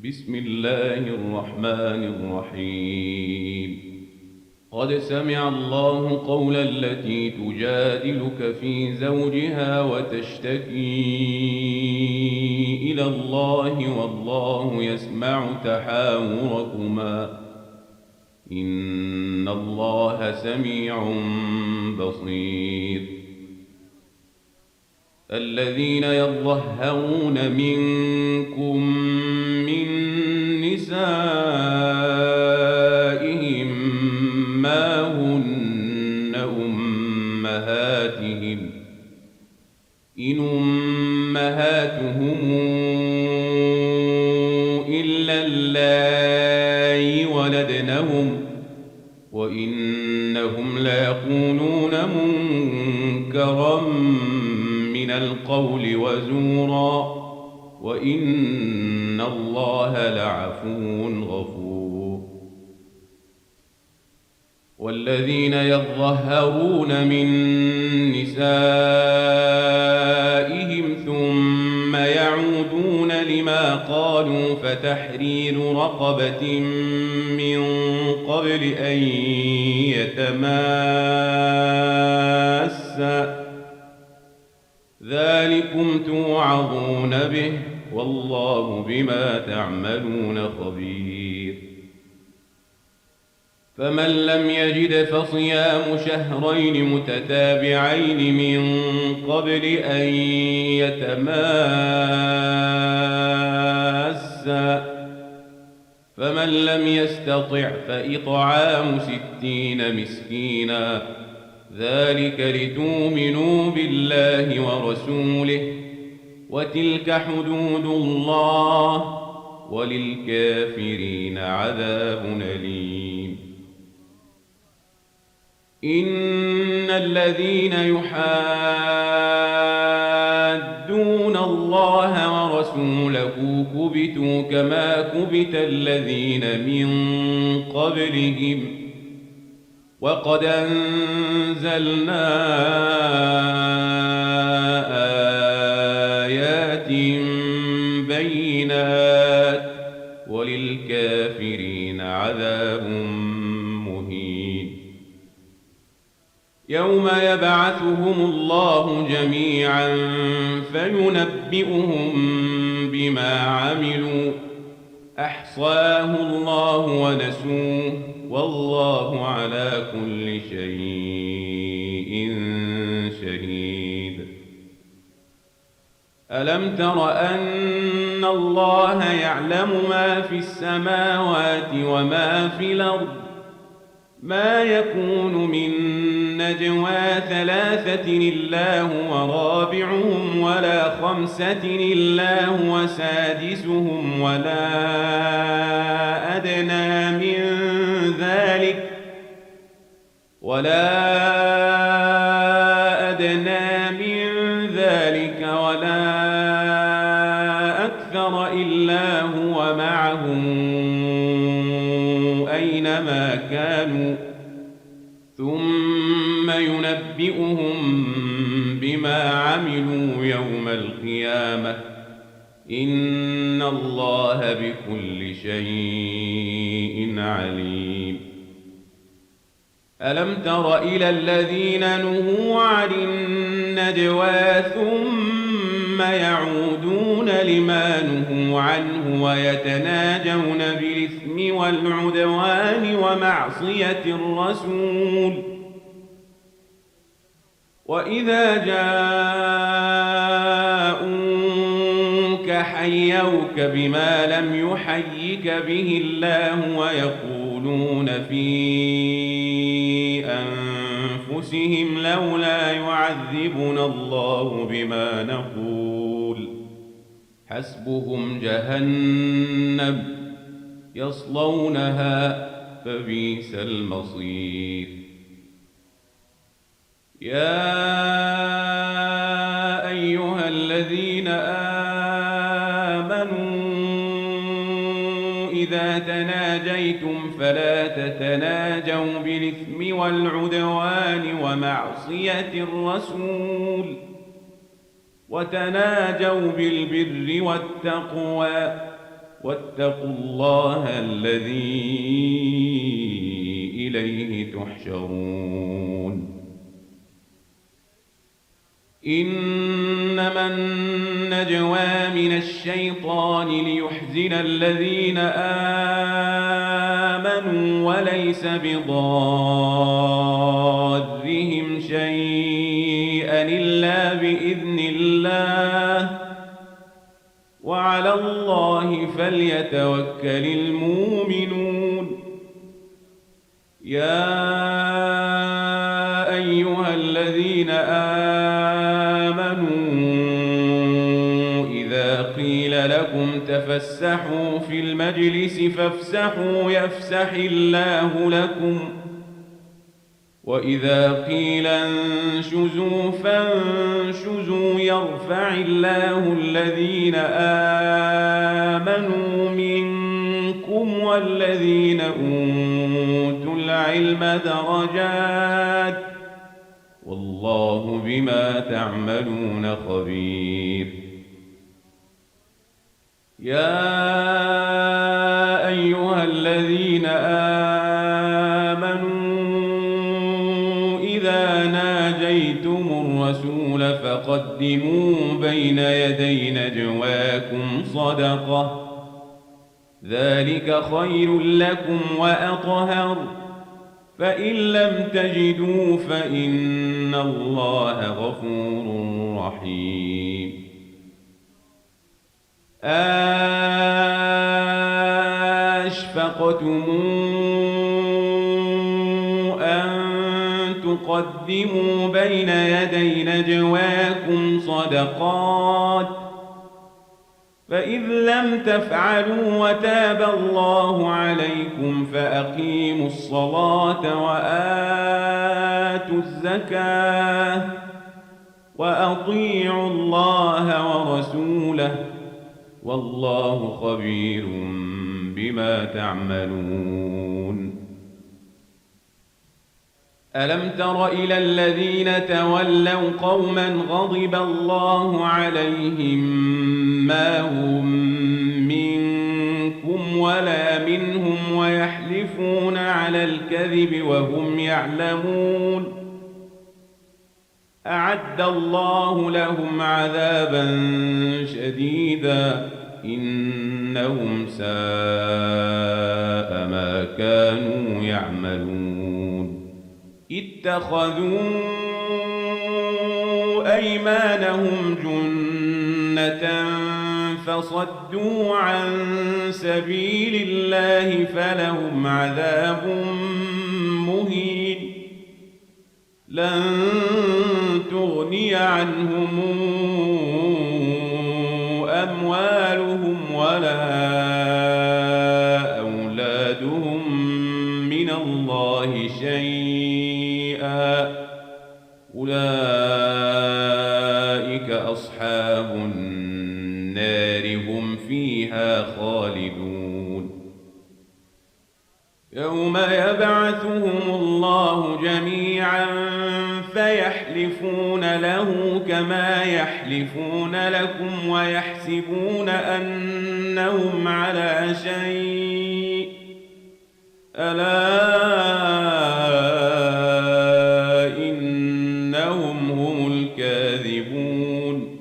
بسم الله الرحمن الرحيم. قد سمع الله قول التي تجادلك في زوجها وتشتكي إلى الله والله يسمع تحاوركما إن الله سميع بصير. الذين يظهرون منكم من نسائهم ما هن أمهاتهم إن أمهاتهم إلا اللائي ولدنهم وإنهم ليقولون منكرا من القول وزورا وإن الله لعفو غفور. والذين يظهرون من نسائهم ثم يعودون لما قالوا فتحرير رقبة من قبل أن يتماسا ذلكم توعظون به والله بما تعملون خبير. فمن لم يجد فصيام شهرين متتابعين من قبل أن يتماسا فمن لم يستطع فإطعام 60 مسكينا ذلك لتؤمنوا بالله ورسوله وتلك حدود الله وللكافرين عذاب أليم. إن الذين يحادون الله ورسوله كبتوا كما كبت الذين من قبلهم وقد أنزلنا آيات بينات وللكافرين عذاب مهين. يوم يبعثهم الله جميعا فينبئهم بما عملوا أحصاه الله ونسوه والله على كل شيء شهيد. ألم تر أن الله يعلم ما في السماوات وما في الأرض ما يكون من نجوى 3 إلا هو رابعهم ولا 5 إلا هو سادسهم ولا أدنى من ذلك ولا أكثر إلا هو معهم أينما كانوا ثم ينبئهم بما عملوا يوم القيامة إن الله بكل شيء عليم. ألم تر إلى الذين نهوا عن النجوى ثم يعودون لما نهوا عنه ويتناجون بالإثم والعدوان ومعصية الرسول وإذا جاءوك حيوك بما لم يحيك به الله ويقولون في أنفسهم لولا يعذبنا الله بما نقول حسبهم جهنم يصلونها فبئس المصير. يا أيها الذين آمنوا إذا تناجيتم فلا تتناجوا بالإثم والعدوان ومعصية الرسول وتناجوا بالبر والتقوى واتقوا الله الذي إليه تحشرون. إنما النجوى من الشيطان ليحزن الذين آمنوا وليس بضارهم شيئا إلا بإذن الله وعلى الله فليتوكل المؤمنون. يا أيها الذين آمنوا إذا قيل لكم تفسحوا في المجلس فافسحوا يفسح الله لكم وإذا قيل انشزوا فانشزوا يرفع الله الذين آمنوا منكم والذين أوتوا العلم درجات والله بما تعملون خبير. يا أيها الذين آمنوا إذا ناجيتم الرسول فقدموا بين يدي نجواكم صدقة ذلك خير لكم وأطهر فإن لم تجدوا فإن الله غفور رحيم. أشفقتم أن تقدموا بين يدي نجواكم صدقات فإذ لم تفعلوا وتاب الله عليكم فأقيموا الصلاة وآتوا الزكاة وأطيعوا الله ورسوله والله خبير بما تعملون. ألم تر إلى الذين تولوا قوما غضب الله عليهم ما هم منكم ولا منهم ويحلفون على الكذب وهم يعلمون أعد الله لهم عذابا شديدا إنهم ساء ما كانوا يعملون. اتخذوا أيمانهم جنة فصدوا عن سبيل الله فلهم عذاب مهين لن تغني عنهم أموالهم ولا أولادهم من الله شيئا أولئك أصحاب النار هم فيها خالدون. يوم يبعثهم الله جميعا فيحلفون له كما يحلفون لكم ويحسبون أنهم على شيء ألا إنهم هم الكاذبون.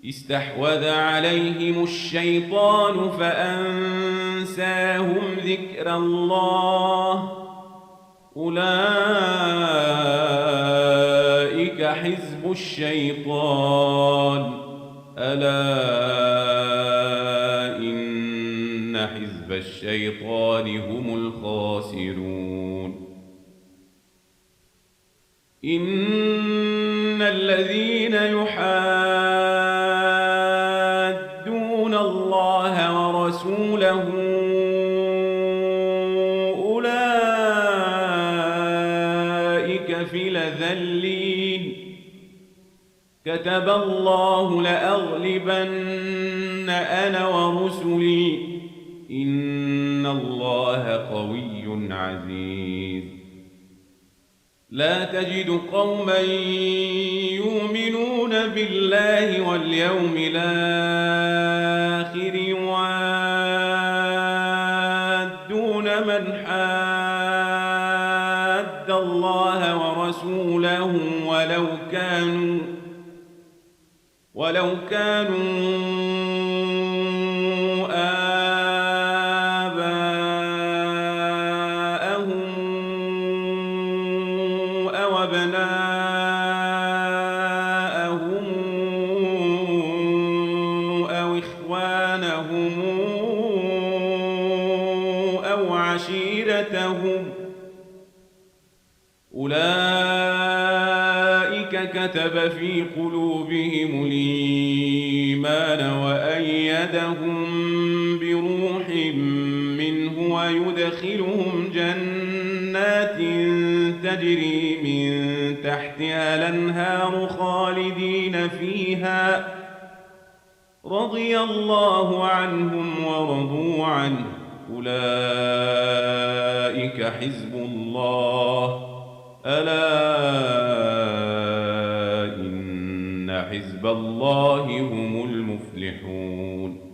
استحوذ عليهم الشيطان فأنساهم ذكر الله أولئك حزب الشيطان ألا إن حزب الشيطان هم الخاسرون. إن الذين يحادون الله ورسوله أولئك في الأذلين كتب الله لأغلبن أنا ورسلي إن الله قوي عزيز. لا تجد قوما يؤمنون بالله واليوم الآخر الله ورسوله ولو كانوا آباءهم أو أبناءهم أو إخوانهم أو عشيرتهم أولئك كتب في قلوبهم الإيمان وأيدهم بروح منه ويدخلهم جنات تجري من تحتها الأنهار خالدين فيها رضي الله عنهم ورضوا عنه أولئك حزب الله ألا إن حزب الله هم المفلحون